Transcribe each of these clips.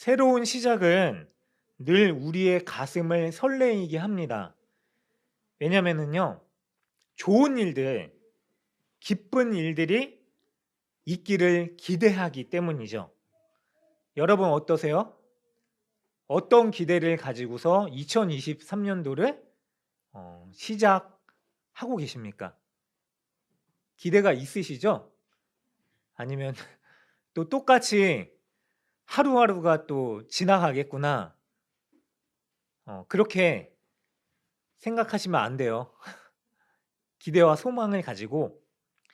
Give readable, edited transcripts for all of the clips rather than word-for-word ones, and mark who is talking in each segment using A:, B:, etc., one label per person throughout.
A: 새로운 시작은 늘 우리의 가슴을 설레이게 합니다. 왜냐면은요, 좋은 일들, 기쁜 일들이 있기를 기대하기 때문이죠. 여러분 어떠세요? 어떤 기대를 가지고서 2023년도를 시작하고 계십니까? 기대가 있으시죠? 아니면 또 똑같이 하루하루가 또 지나가겠구나. 그렇게 생각하시면 안 돼요. 기대와 소망을 가지고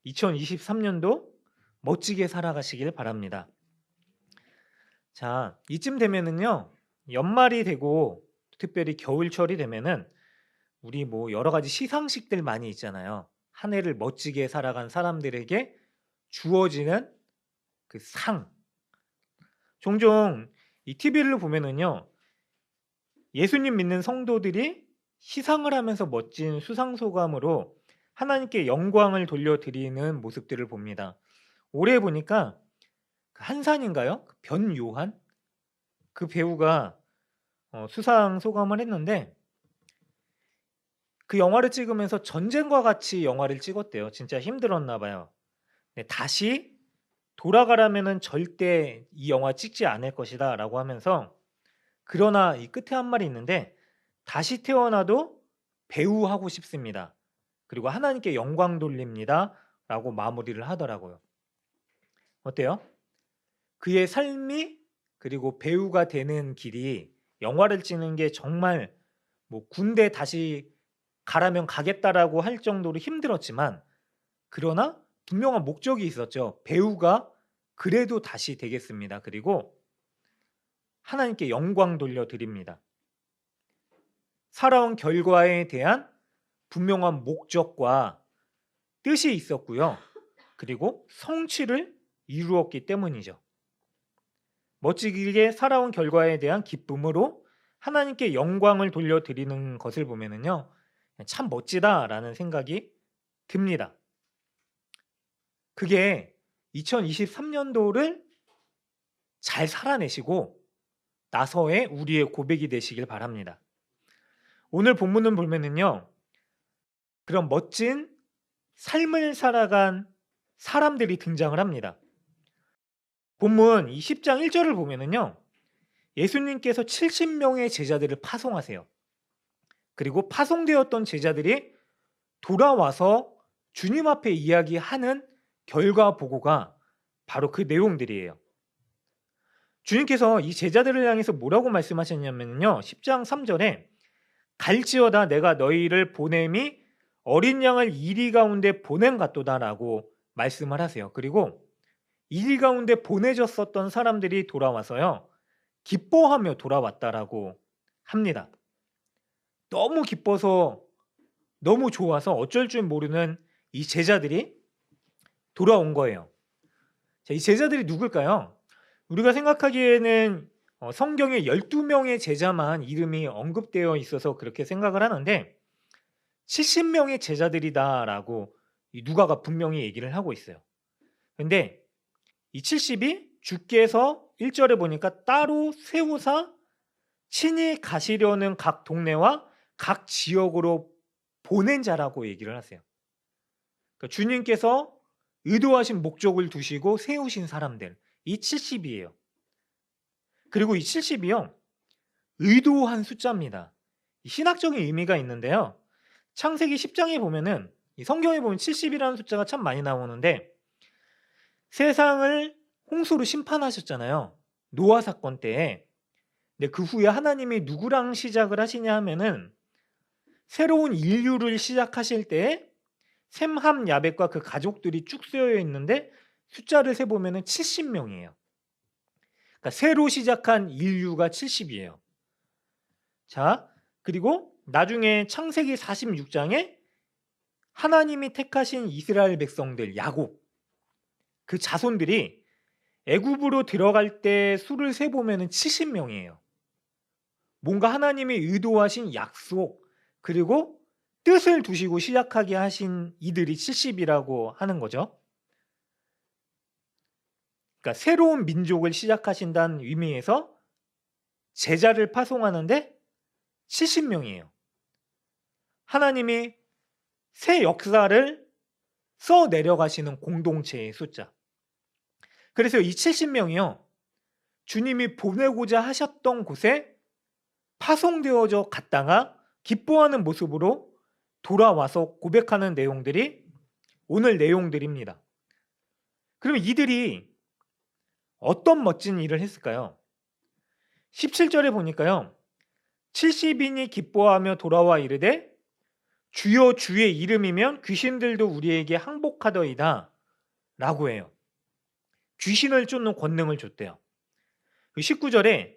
A: 2023년도 멋지게 살아가시길 바랍니다. 자, 이쯤 되면은요, 연말이 되고 특별히 겨울철이 되면은 우리 뭐 여러 가지 시상식들 많이 있잖아요. 한 해를 멋지게 살아간 사람들에게 주어지는 그 상. 종종 이 TV를 보면은요, 예수님 믿는 성도들이 시상을 하면서 멋진 수상소감으로 하나님께 영광을 돌려드리는 모습들을 봅니다. 올해 보니까 그 한산인가요? 그 변요한? 그 배우가 수상소감을 했는데 그 영화를 찍으면서 전쟁과 같이 영화를 찍었대요. 진짜 힘들었나 봐요. 네, 다시 돌아가라면은 절대 이 영화 찍지 않을 것이다 라고 하면서 그러나 이 끝에 한 말이 있는데 다시 태어나도 배우 하고 싶습니다. 그리고 하나님께 영광 돌립니다 라고 마무리를 하더라고요. 어때요? 그의 삶이 그리고 배우가 되는 길이 영화를 찍는 게 정말 뭐 군대 다시 가라면 가겠다라고 할 정도로 힘들었지만 그러나 분명한 목적이 있었죠. 배우가 그래도 다시 되겠습니다. 그리고 하나님께 영광 돌려드립니다. 살아온 결과에 대한 분명한 목적과 뜻이 있었고요. 그리고 성취를 이루었기 때문이죠. 멋지게 살아온 결과에 대한 기쁨으로 하나님께 영광을 돌려드리는 것을 보면은요, 참 멋지다라는 생각이 듭니다. 그게 2023년도를 잘 살아내시고 나서의 우리의 고백이 되시길 바랍니다. 오늘 본문을 보면은요, 그런 멋진 삶을 살아간 사람들이 등장을 합니다. 본문 이 10장 1절을 보면은요, 예수님께서 70명의 제자들을 파송하세요. 그리고 파송되었던 제자들이 돌아와서 주님 앞에 이야기하는 결과 보고가 바로 그 내용들이에요. 주님께서 이 제자들을 향해서 뭐라고 말씀하셨냐면요, 10장 3절에 갈지어다 내가 너희를 보냄이 어린 양을 이리 가운데 보냄 같도다라고 말씀을 하세요. 그리고 이리 가운데 보내졌었던 사람들이 돌아와서요, 기뻐하며 돌아왔다라고 합니다. 너무 기뻐서 너무 좋아서 어쩔 줄 모르는 이 제자들이 돌아온 거예요. 자, 이 제자들이 누굴까요? 우리가 생각하기에는 성경에 12명의 제자만 이름이 언급되어 있어서 그렇게 생각을 하는데 70명의 제자들이다라고 이 누가가 분명히 얘기를 하고 있어요. 근데 이 70이 주께서 1절에 보니까 따로 세우사 친히 가시려는 각 동네와 각 지역으로 보낸 자라고 얘기를 하세요. 그러니까 주님께서 의도하신 목적을 두시고 세우신 사람들, 이 70이에요. 그리고 이 70이요, 의도한 숫자입니다. 신학적인 의미가 있는데요. 창세기 10장에 보면은 이 성경에 보면 70이라는 숫자가 참 많이 나오는데 세상을 홍수로 심판하셨잖아요. 노아 사건 때에. 근데 그 후에 하나님이 누구랑 시작을 하시냐 하면은 새로운 인류를 시작하실 때에 셈, 함, 야벳과 그 가족들이 쭉 쓰여 있는데 숫자를 세보면은 70명이에요. 그러니까 새로 시작한 인류가 70이에요. 자, 그리고 나중에 창세기 46장에 하나님이 택하신 이스라엘 백성들 야곱, 그 자손들이 애굽으로 들어갈 때 수를 세보면은 70명이에요. 뭔가 하나님이 의도하신 약속 그리고 뜻을 두시고 시작하게 하신 이들이 70이라고 하는 거죠. 그러니까 새로운 민족을 시작하신다는 의미에서 제자를 파송하는데 70명이에요. 하나님이 새 역사를 써 내려가시는 공동체의 숫자. 그래서 이 70명이요. 주님이 보내고자 하셨던 곳에 파송되어져 갔다가 기뻐하는 모습으로 돌아와서 고백하는 내용들이 오늘 내용들입니다. 그러면 이들이 어떤 멋진 일을 했을까요? 17절에 보니까요. 70인이 기뻐하며 돌아와 이르되 주여 주의 이름이면 귀신들도 우리에게 항복하더이다 라고 해요. 귀신을 쫓는 권능을 줬대요. 19절에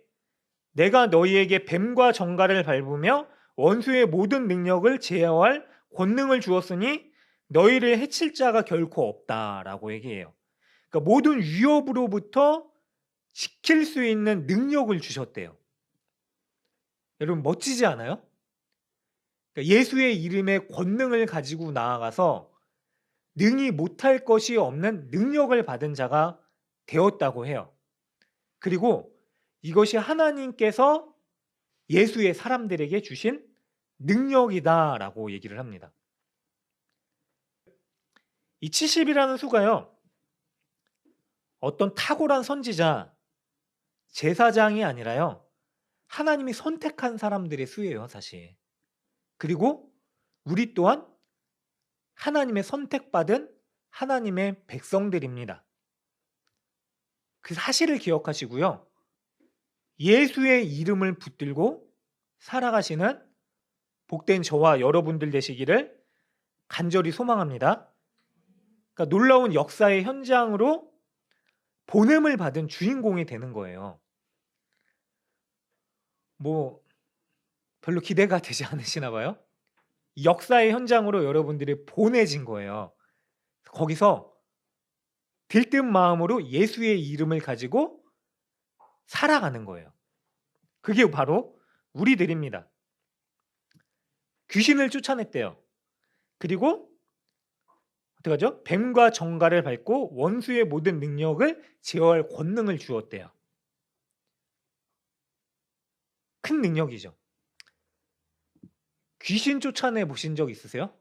A: 내가 너희에게 뱀과 정갈을 밟으며 원수의 모든 능력을 제어할 권능을 주었으니 너희를 해칠 자가 결코 없다라고 얘기해요. 그러니까 모든 위협으로부터 지킬 수 있는 능력을 주셨대요. 여러분 멋지지 않아요? 그러니까 예수의 이름의 권능을 가지고 나아가서 능히 못할 것이 없는 능력을 받은 자가 되었다고 해요. 그리고 이것이 하나님께서 예수의 사람들에게 주신 능력이다라고 얘기를 합니다. 이 70이라는 수가요. 어떤 탁월한 선지자, 제사장이 아니라요. 하나님이 선택한 사람들의 수예요, 사실. 그리고 우리 또한 하나님의 선택받은 하나님의 백성들입니다. 그 사실을 기억하시고요. 예수의 이름을 붙들고 살아가시는 복된 저와 여러분들 되시기를 간절히 소망합니다. 그러니까 놀라운 역사의 현장으로 보냄을 받은 주인공이 되는 거예요. 뭐 별로 기대가 되지 않으시나 봐요. 역사의 현장으로 여러분들이 보내진 거예요. 거기서 들뜬 마음으로 예수의 이름을 가지고 살아가는 거예요. 그게 바로 우리들입니다. 귀신을 쫓아냈대요. 그리고 어떡하죠? 뱀과 정갈을 밟고 원수의 모든 능력을 제어할 권능을 주었대요. 큰 능력이죠. 귀신 쫓아내 보신 적 있으세요?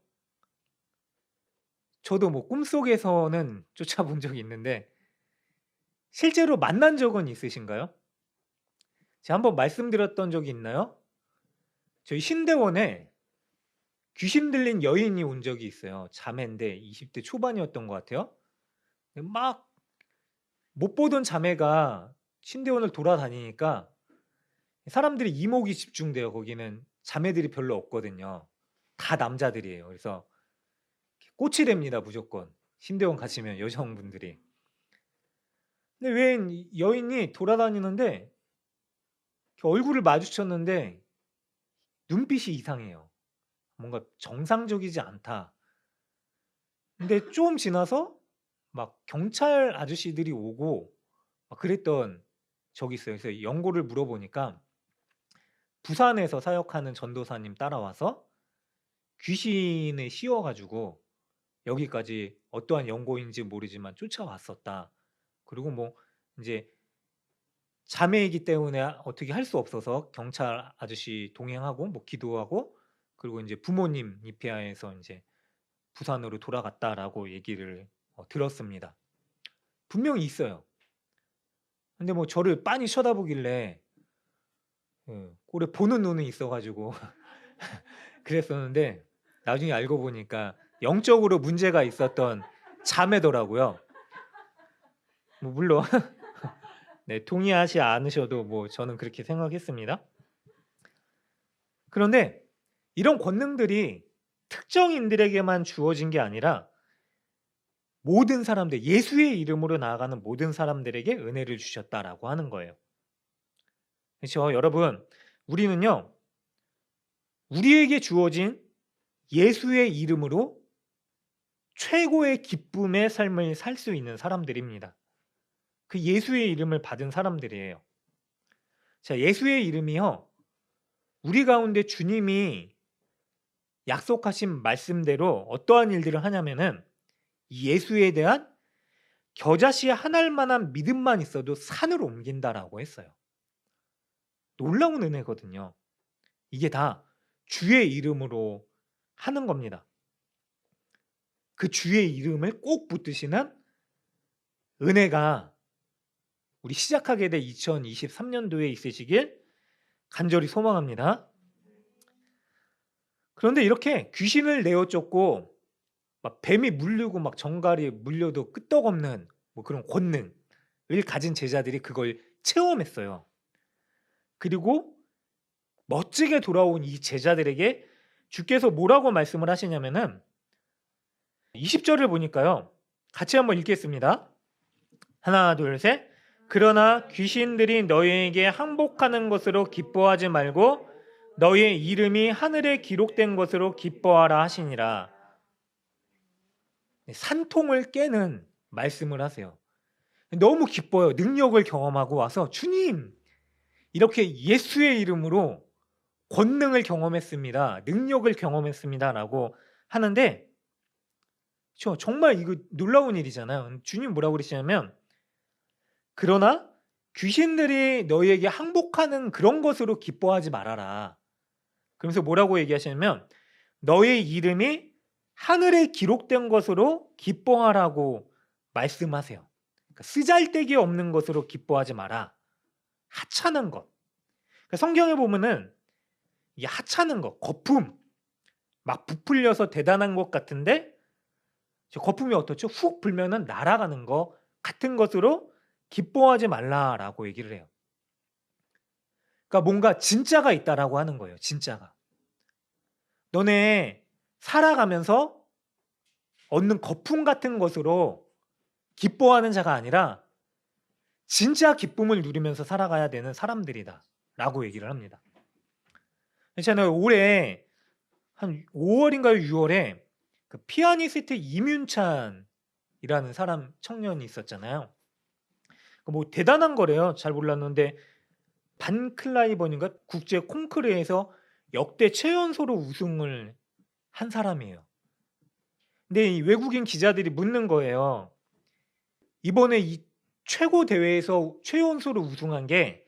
A: 저도 뭐 꿈속에서는 쫓아본 적이 있는데 실제로 만난 적은 있으신가요? 제가 한번 말씀드렸던 적이 있나요? 저희 신대원에 귀신 들린 여인이 온 적이 있어요. 자매인데 20대 초반이었던 것 같아요. 막 못 보던 자매가 신대원을 돌아다니니까 사람들이 이목이 집중돼요. 거기는 자매들이 별로 없거든요. 다 남자들이에요. 그래서 꽃이 됩니다. 무조건. 신대원 가시면 여성분들이. 근데 웬 여인이 돌아다니는데 얼굴을 마주쳤는데 눈빛이 이상해요. 뭔가 정상적이지 않다. 근데 좀 지나서 막 경찰 아저씨들이 오고 막 그랬던 적이 있어요. 그래서 연고를 물어보니까 부산에서 사역하는 전도사님 따라와서 귀신에 씌워가지고 여기까지 어떠한 연고인지 모르지만 쫓아왔었다. 그리고 뭐 이제 자매이기 때문에 어떻게 할 수 없어서 경찰 아저씨 동행하고 뭐 기도하고 그리고 이제 부모님 입회하에서 이제 부산으로 돌아갔다라고 얘기를 들었습니다. 분명히 있어요. 근데 뭐 저를 빤히 쳐다보길래 꼴에 보는 눈은 있어가지고 그랬었는데 나중에 알고 보니까 영적으로 문제가 있었던 자매더라고요. 뭐 물론 네, 동의하지 않으셔도 뭐 저는 그렇게 생각했습니다. 그런데 이런 권능들이 특정인들에게만 주어진 게 아니라 모든 사람들, 예수의 이름으로 나아가는 모든 사람들에게 은혜를 주셨다라고 하는 거예요. 그렇죠? 여러분, 우리는요. 우리에게 주어진 예수의 이름으로 최고의 기쁨의 삶을 살 수 있는 사람들입니다. 그 예수의 이름을 받은 사람들이에요. 자, 예수의 이름이요. 우리 가운데 주님이 약속하신 말씀대로 어떠한 일들을 하냐면은 이 예수에 대한 겨자씨 한 알만한 믿음만 있어도 산으로 옮긴다라고 했어요. 놀라운 은혜거든요. 이게 다 주의 이름으로 하는 겁니다. 그 주의 이름을 꼭 붙드시는 은혜가 우리 시작하게 될 2023년도에 있으시길 간절히 소망합니다. 그런데 이렇게 귀신을 내어 쫓고 막 뱀이 물리고 막 정갈이 물려도 끄떡없는 뭐 그런 권능을 가진 제자들이 그걸 체험했어요. 그리고 멋지게 돌아온 이 제자들에게 주께서 뭐라고 말씀을 하시냐면은 20절을 보니까요. 같이 한번 읽겠습니다. 하나, 둘, 셋. 그러나 귀신들이 너희에게 항복하는 것으로 기뻐하지 말고 너희의 이름이 하늘에 기록된 것으로 기뻐하라 하시니라. 산통을 깨는 말씀을 하세요. 너무 기뻐요. 능력을 경험하고 와서 주님 이렇게 예수의 이름으로 권능을 경험했습니다. 능력을 경험했습니다. 라고 하는데 정말 이거 놀라운 일이잖아요. 주님 뭐라고 그러시냐면 그러나 귀신들이 너희에게 항복하는 그런 것으로 기뻐하지 말아라. 그러면서 뭐라고 얘기하시냐면 너의 이름이 하늘에 기록된 것으로 기뻐하라고 말씀하세요. 그러니까 쓰잘데기 없는 것으로 기뻐하지 마라. 하찮은 것. 그러니까 성경에 보면은 이 하찮은 것, 거품 막 부풀려서 대단한 것 같은데 거품이 어떻죠? 훅 불면은 날아가는 것 같은 것으로 기뻐하지 말라라고 얘기를 해요. 그러니까 뭔가 진짜가 있다라고 하는 거예요. 진짜가. 너네 살아가면서 얻는 거품 같은 것으로 기뻐하는 자가 아니라 진짜 기쁨을 누리면서 살아가야 되는 사람들이다 라고 얘기를 합니다. 제가 올해 한 5월인가요 6월에 그 피아니스트 이문찬이라는 사람 청년이 있었잖아요. 뭐 대단한 거래요. 잘 몰랐는데 반클라이번인가 국제 콩쿠르에서 역대 최연소로 우승을 한 사람이에요. 근데 이 외국인 기자들이 묻는 거예요. 이번에 이 최고 대회에서 최연소로 우승한 게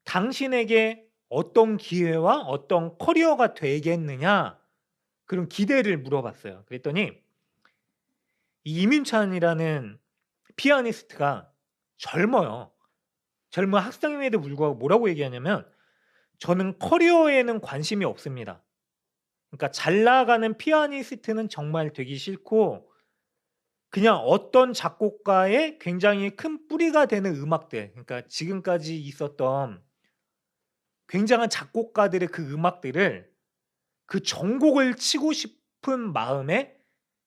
A: 당신에게 어떤 기회와 어떤 커리어가 되겠느냐 그런 기대를 물어봤어요. 그랬더니 이 이민찬이라는 피아니스트가 젊어요. 젊은 학생임에도 불구하고 뭐라고 얘기하냐면 저는 커리어에는 관심이 없습니다. 그러니까 잘 나가는 피아니스트는 정말 되기 싫고 그냥 어떤 작곡가의 굉장히 큰 뿌리가 되는 음악들, 그러니까 지금까지 있었던 굉장한 작곡가들의 그 음악들을 그 전곡을 치고 싶은 마음에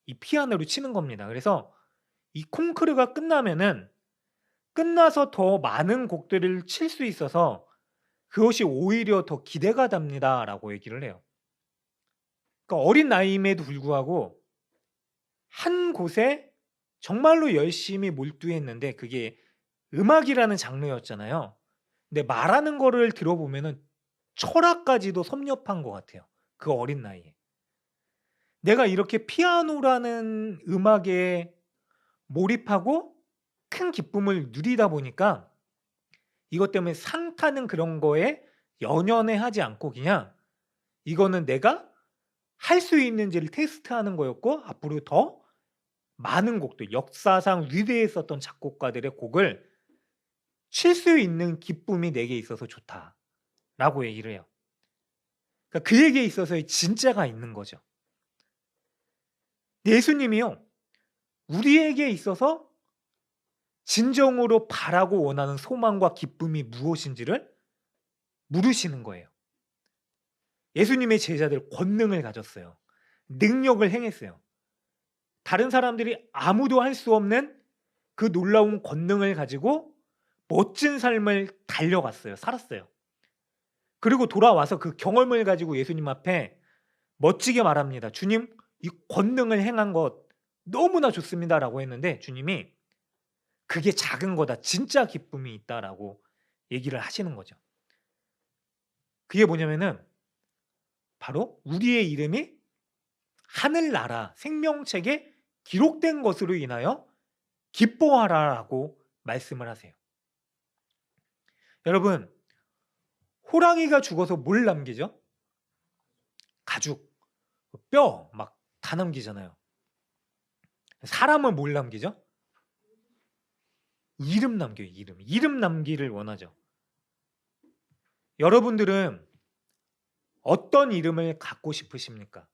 A: 이 피아노를 치는 겁니다. 그래서 이 콩쿠르가 끝나면은 끝나서 더 많은 곡들을 칠 수 있어서 그것이 오히려 더 기대가 됩니다라고 얘기를 해요. 그러니까 어린 나이임에도 불구하고 한 곳에 정말로 열심히 몰두했는데 그게 음악이라는 장르였잖아요. 근데 말하는 거를 들어보면은 철학까지도 섭렵한 것 같아요. 그 어린 나이에. 내가 이렇게 피아노라는 음악에 몰입하고 큰 기쁨을 누리다 보니까 이것 때문에 상 타는 그런 거에 연연해 하지 않고 그냥 이거는 내가 할 수 있는지를 테스트하는 거였고 앞으로 더 많은 곡들, 역사상 위대했었던 작곡가들의 곡을 칠 수 있는 기쁨이 내게 있어서 좋다라고 얘기를 해요. 그러니까 그에게 있어서의 진짜가 있는 거죠. 예수님이요. 우리에게 있어서 진정으로 바라고 원하는 소망과 기쁨이 무엇인지를 물으시는 거예요. 예수님의 제자들 권능을 가졌어요. 능력을 행했어요. 다른 사람들이 아무도 할 수 없는 그 놀라운 권능을 가지고 멋진 삶을 달려갔어요. 살았어요. 그리고 돌아와서 그 경험을 가지고 예수님 앞에 멋지게 말합니다. 주님, 이 권능을 행한 것 너무나 좋습니다라고 했는데 주님이 그게 작은 거다. 진짜 기쁨이 있다라고 얘기를 하시는 거죠. 그게 뭐냐면은 바로 우리의 이름이 하늘나라 생명책에 기록된 것으로 인하여 기뻐하라라고 말씀을 하세요. 여러분, 호랑이가 죽어서 뭘 남기죠? 가죽, 뼈 막 다 남기잖아요. 사람은 뭘 남기죠? 이름 남겨요. 이름 남기를 원하죠. 여러분들은 어떤 이름을 갖고 싶으십니까?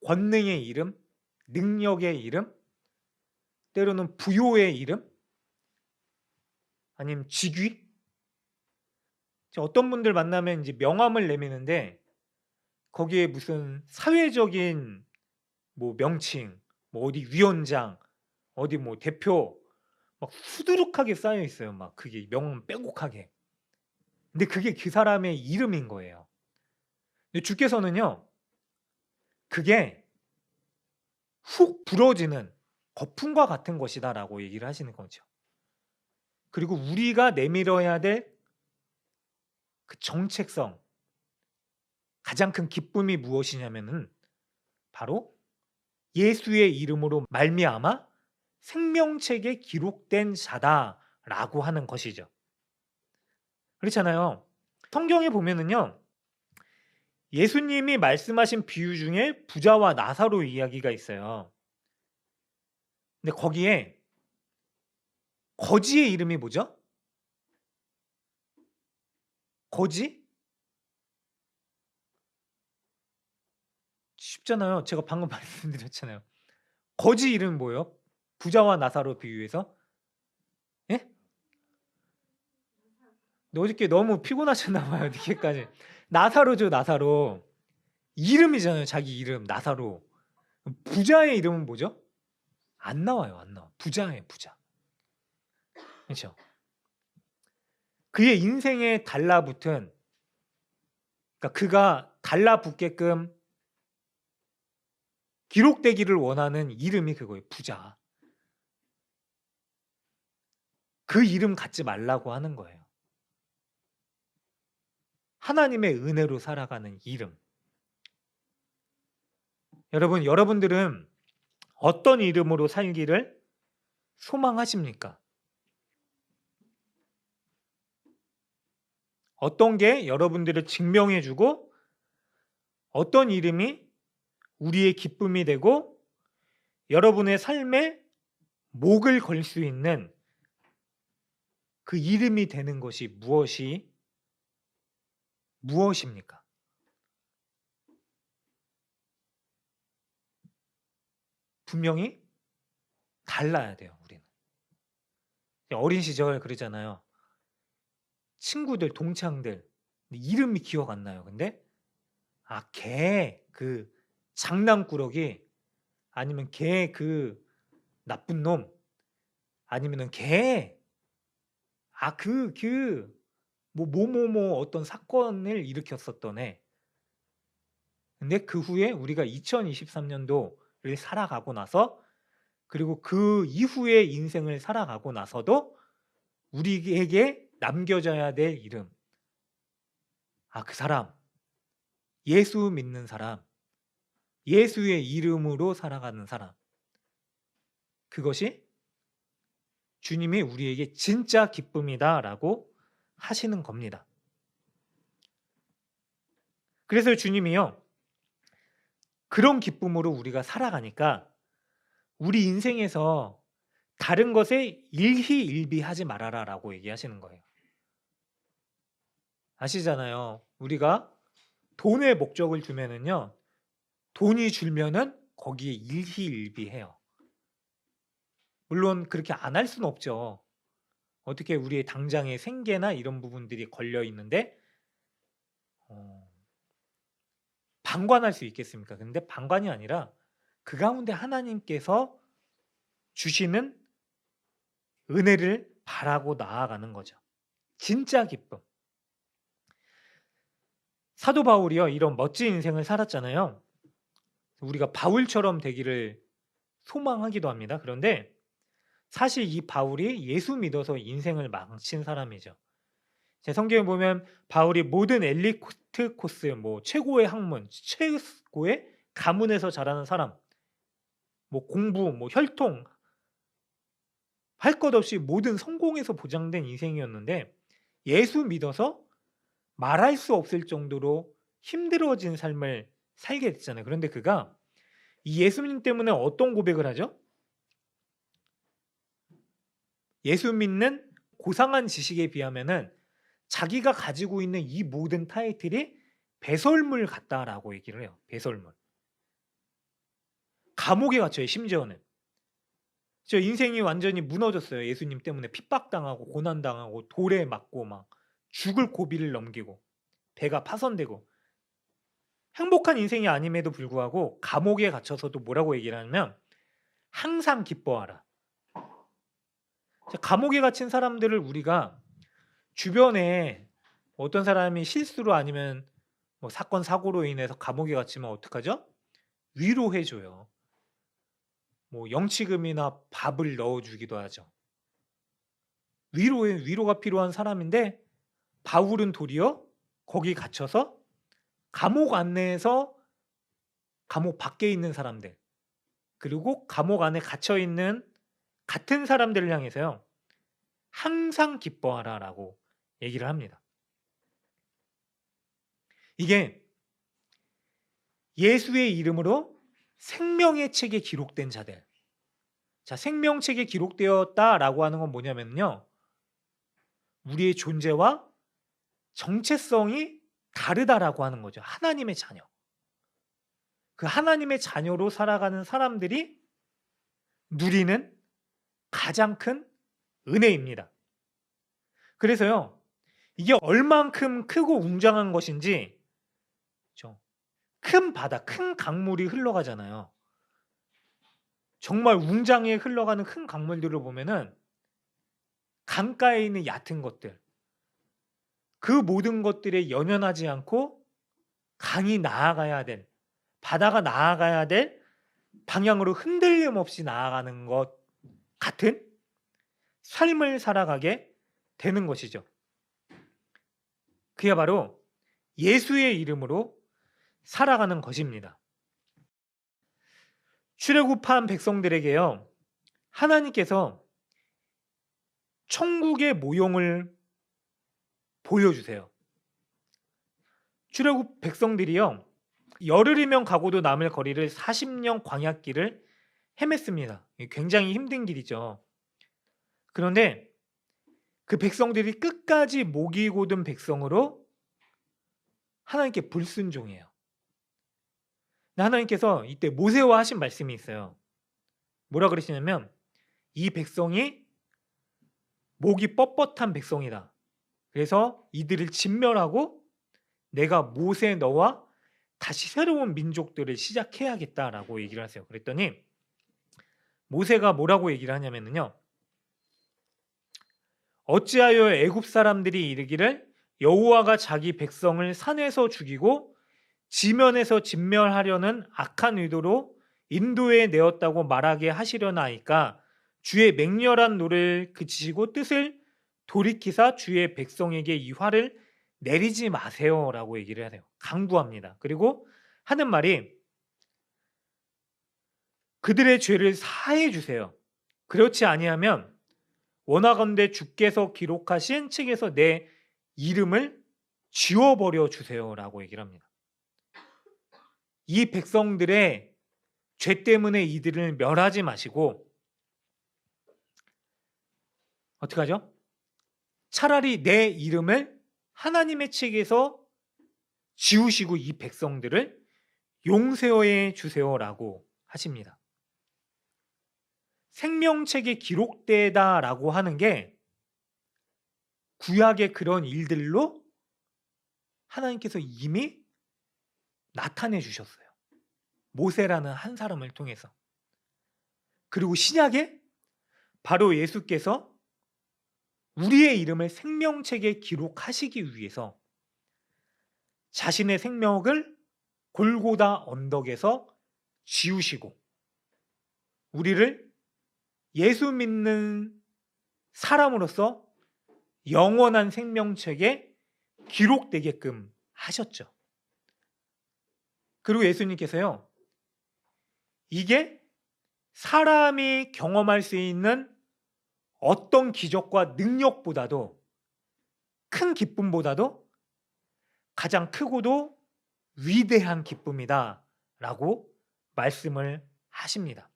A: 권능의 이름, 능력의 이름, 때로는 부요의 이름, 아니면 직위? 어떤 분들 만나면 이제 명함을 내미는데 거기에 무슨 사회적인 뭐 명칭, 뭐 어디 위원장, 어디 뭐 대표 막 수두룩하게 쌓여 있어요. 막 그게 명함 빼곡하게. 근데 그게 그 사람의 이름인 거예요. 근데 주께서는요, 그게 훅 부러지는 거품과 같은 것이다라고 얘기를 하시는 거죠. 그리고 우리가 내밀어야 될 그 정체성, 가장 큰 기쁨이 무엇이냐면은 바로 예수의 이름으로 말미암아 생명책에 기록된 자다라고 하는 것이죠. 그렇잖아요. 성경에 보면은요, 예수님이 말씀하신 비유 중에 부자와 나사로 이야기가 있어요. 근데 거기에 거지의 이름이 뭐죠? 거지? 쉽잖아요. 제가 방금 말씀드렸잖아요. 거지 이름은 뭐예요? 부자와 나사로 비유해서? 예? 근데 어저께 너무 피곤하셨나 봐요. 늦게까지. 나사로죠, 나사로. 이름이잖아요. 자기 이름 나사로. 부자의 이름은 뭐죠? 안 나와요. 안 나와. 부자예요. 부자. 그렇죠? 그의 인생에 달라붙은, 그러니까 그가 달라붙게끔 기록되기를 원하는 이름이 그거예요. 부자. 그 이름 갖지 말라고 하는 거예요. 하나님의 은혜로 살아가는 이름. 여러분, 여러분들은 어떤 이름으로 살기를 소망하십니까? 어떤 게 여러분들을 증명해주고 어떤 이름이 우리의 기쁨이 되고 여러분의 삶에 목을 걸 수 있는 그 이름이 되는 것이 무엇입니까? 분명히 달라야 돼요, 우리는. 어린 시절 그러잖아요. 친구들, 동창들 이름이 기억 안 나요. 근데 걔 그 장난꾸러기, 아니면 걔 그 나쁜 놈, 아니면은 걔 뭐뭐뭐 어떤 사건을 일으켰었던 애. 근데 그 후에 우리가 2023년도를 살아가고 나서, 그리고 그 이후의 인생을 살아가고 나서도 우리에게 남겨져야 될 이름. 그 사람. 예수 믿는 사람. 예수의 이름으로 살아가는 사람. 그것이 주님이 우리에게 진짜 기쁨이다라고 하시는 겁니다. 그래서 주님이요, 그런 기쁨으로 우리가 살아가니까 우리 인생에서 다른 것에 일희일비하지 말아라라고 얘기하시는 거예요. 아시잖아요. 우리가 돈에 목적을 두면은요, 돈이 줄면은 거기에 일희일비해요. 물론 그렇게 안 할 수는 없죠. 어떻게 우리의 당장의 생계나 이런 부분들이 걸려 있는데 방관할 수 있겠습니까? 근데 방관이 아니라 그 가운데 하나님께서 주시는 은혜를 바라고 나아가는 거죠. 진짜 기쁨. 사도 바울이요, 이런 멋진 인생을 살았잖아요. 우리가 바울처럼 되기를 소망하기도 합니다. 그런데 사실 이 바울이 예수 믿어서 인생을 망친 사람이죠. 제 성경에 보면 바울이 모든 엘리트 코스, 뭐 최고의 학문, 최고의 가문에서 자라는 사람, 뭐 공부, 뭐 혈통, 할 것 없이 모든 성공에서 보장된 인생이었는데 예수 믿어서 말할 수 없을 정도로 힘들어진 삶을 살게 됐잖아요. 그런데 그가 이 예수님 때문에 어떤 고백을 하죠? 예수 믿는 고상한 지식에 비하면은 자기가 가지고 있는 이 모든 타이틀이 배설물 같다라고 얘기를 해요. 배설물. 감옥에 갇혀요, 심지어는. 저 인생이 완전히 무너졌어요. 예수님 때문에 핍박당하고 고난당하고 돌에 맞고 막 죽을 고비를 넘기고 배가 파손되고 행복한 인생이 아님에도 불구하고 감옥에 갇혀서도 뭐라고 얘기를 하냐면 항상 기뻐하라. 감옥에 갇힌 사람들을 우리가 주변에 어떤 사람이 실수로 아니면 뭐 사건 사고로 인해서 감옥에 갇히면 어떡하죠? 위로해줘요. 뭐 영치금이나 밥을 넣어주기도 하죠. 위로가 필요한 사람인데 바울은 도리어 거기 갇혀서 감옥 안내에서 감옥 밖에 있는 사람들 그리고 감옥 안에 갇혀 있는 같은 사람들을 향해서요. 항상 기뻐하라라고 얘기를 합니다. 이게 예수의 이름으로 생명의 책에 기록된 자들. 자, 생명책에 기록되었다라고 하는 건 뭐냐면요. 우리의 존재와 정체성이 다르다라고 하는 거죠. 하나님의 자녀. 그 하나님의 자녀로 살아가는 사람들이 누리는 가장 큰 은혜입니다. 그래서요. 이게 얼만큼 크고 웅장한 것인지 큰 바다, 큰 강물이 흘러가잖아요. 정말 웅장하게 흘러가는 큰 강물들을 보면은 강가에 있는 얕은 것들 그 모든 것들에 연연하지 않고 강이 나아가야 될 바다가 나아가야 될 방향으로 흔들림 없이 나아가는 것 같은 삶을 살아가게 되는 것이죠. 그야 바로 예수의 이름으로 살아가는 것입니다. 출애굽한 백성들에게요. 하나님께서 천국의 모형을 보여주세요. 출애굽 백성들이요. 열흘이면 가고도 남을 거리를 40년 광야길을 헤맸습니다. 굉장히 힘든 길이죠. 그런데 그 백성들이 끝까지 목이 고든 백성으로 하나님께 불순종해요. 하나님께서 이때 모세와 하신 말씀이 있어요. 뭐라 그러시냐면 이 백성이 목이 뻣뻣한 백성이다. 그래서 이들을 진멸하고 내가 모세 너와 다시 새로운 민족들을 시작해야겠다라고 얘기를 하세요. 그랬더니 모세가 뭐라고 얘기를 하냐면요. 어찌하여 애굽 사람들이 이르기를 여호와가 자기 백성을 산에서 죽이고 지면에서 진멸하려는 악한 의도로 인도에 내었다고 말하게 하시려나이까 주의 맹렬한 노를 그치시고 뜻을 돌이키사 주의 백성에게 이 화를 내리지 마세요라고 얘기를 하세요. 강구합니다. 그리고 하는 말이 그들의 죄를 사해 주세요. 그렇지 아니하면 원하건대 주께서 기록하신 책에서 내 이름을 지워버려 주세요라고 얘기를 합니다. 이 백성들의 죄 때문에 이들을 멸하지 마시고 어떻게 하죠? 차라리 내 이름을 하나님의 책에서 지우시고 이 백성들을 용서해 주세요라고 하십니다. 생명책에 기록되다라고 하는 게 구약의 그런 일들로 하나님께서 이미 나타내 주셨어요. 모세라는 한 사람을 통해서. 그리고 신약에 바로 예수께서 우리의 이름을 생명책에 기록하시기 위해서 자신의 생명을 골고다 언덕에서 지우시고 우리를 예수 믿는 사람으로서 영원한 생명책에 기록되게끔 하셨죠. 그리고 예수님께서요. 이게 사람이 경험할 수 있는 어떤 기적과 능력보다도 큰 기쁨보다도 가장 크고도 위대한 기쁨이다라고 말씀을 하십니다.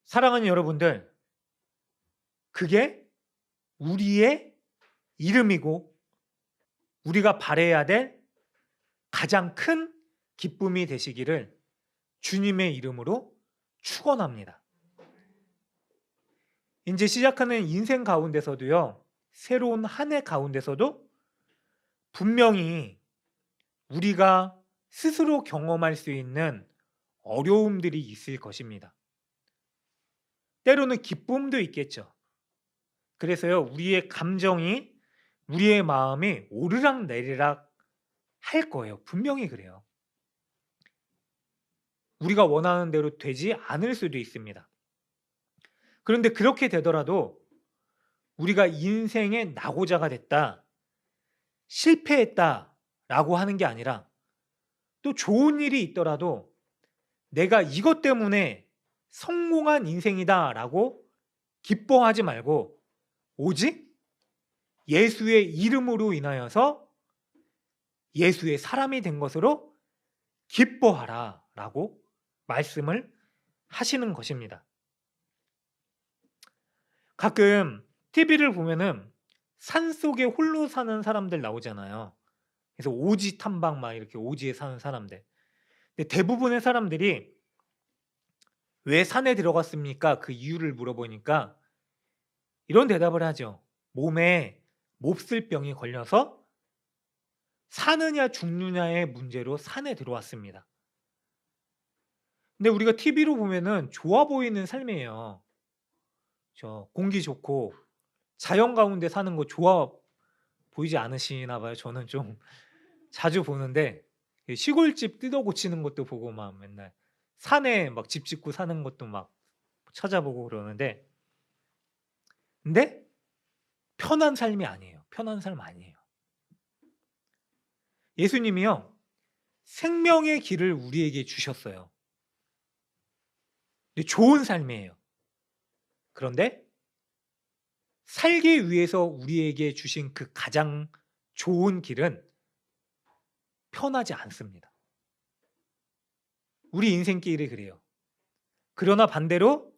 A: 사랑하는 여러분들, 그게 우리의 이름이고 우리가 바라야 될 가장 큰 기쁨이 되시기를 주님의 이름으로 축원합니다. 이제 시작하는 인생 가운데서도요, 새로운 한 해 가운데서도 분명히 우리가 스스로 경험할 수 있는 어려움들이 있을 것입니다. 때로는 기쁨도 있겠죠. 그래서요, 우리의 감정이, 우리의 마음이 오르락 내리락 할 거예요. 분명히 그래요. 우리가 원하는 대로 되지 않을 수도 있습니다. 그런데 그렇게 되더라도 우리가 인생의 낙오자가 됐다, 실패했다라고 하는 게 아니라 또 좋은 일이 있더라도 내가 이것 때문에 성공한 인생이다라고 기뻐하지 말고 오직 예수의 이름으로 인하여서 예수의 사람이 된 것으로 기뻐하라라고 말씀을 하시는 것입니다. 가끔 TV를 보면은 산속에 홀로 사는 사람들 나오잖아요. 그래서 오지 탐방 막 이렇게 오지에 사는 사람들. 근데 대부분의 사람들이 왜 산에 들어갔습니까? 그 이유를 물어보니까 이런 대답을 하죠. 몸에 몹쓸 병이 걸려서 사느냐 죽느냐의 문제로 산에 들어왔습니다. 근데 우리가 TV로 보면은 좋아 보이는 삶이에요. 저 공기 좋고 자연 가운데 사는 거 좋아 보이지 않으시나 봐요. 저는 좀 자주 보는데 시골집 뜯어 고치는 것도 보고 막 맨날 산에 막 집 짓고 사는 것도 막 찾아보고 그러는데, 근데 편한 삶이 아니에요. 편한 삶 아니에요. 예수님이요, 생명의 길을 우리에게 주셨어요. 근데 좋은 삶이에요. 그런데 살기 위해서 우리에게 주신 그 가장 좋은 길은 편하지 않습니다. 우리 인생길이 그래요. 그러나 반대로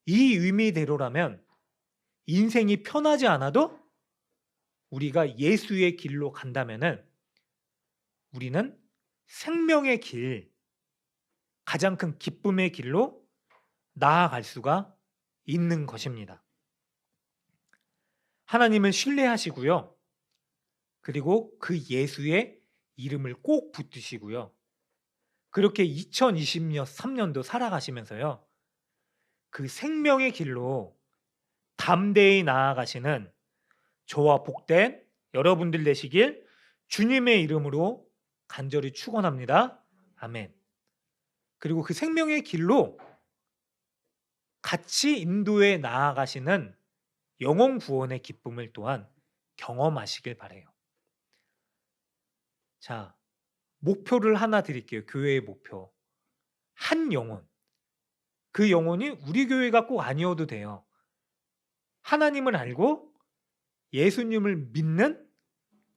A: 이 의미대로라면 인생이 편하지 않아도 우리가 예수의 길로 간다면은 우리는 생명의 길, 가장 큰 기쁨의 길로 나아갈 수가 있는 것입니다. 하나님을 신뢰하시고요. 그리고 그 예수의 이름을 꼭 붙드시고요. 그렇게 2023년도 살아가시면서요, 그 생명의 길로 담대히 나아가시는 저와 복된 여러분들 되시길 주님의 이름으로 간절히 축원합니다. 아멘. 그리고 그 생명의 길로 같이 인도해 나아가시는 영혼 구원의 기쁨을 또한 경험하시길 바라요. 자, 목표를 하나 드릴게요. 교회의 목표. 한 영혼. 그 영혼이 우리 교회가 꼭 아니어도 돼요. 하나님을 알고 예수님을 믿는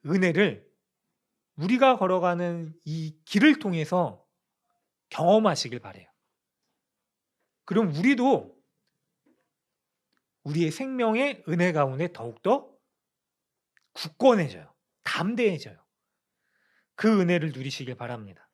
A: 은혜를 우리가 걸어가는 이 길을 통해서 경험하시길 바라요. 그럼 우리도 우리의 생명의 은혜 가운데 더욱더 굳건해져요. 담대해져요. 그 은혜를 누리시길 바랍니다.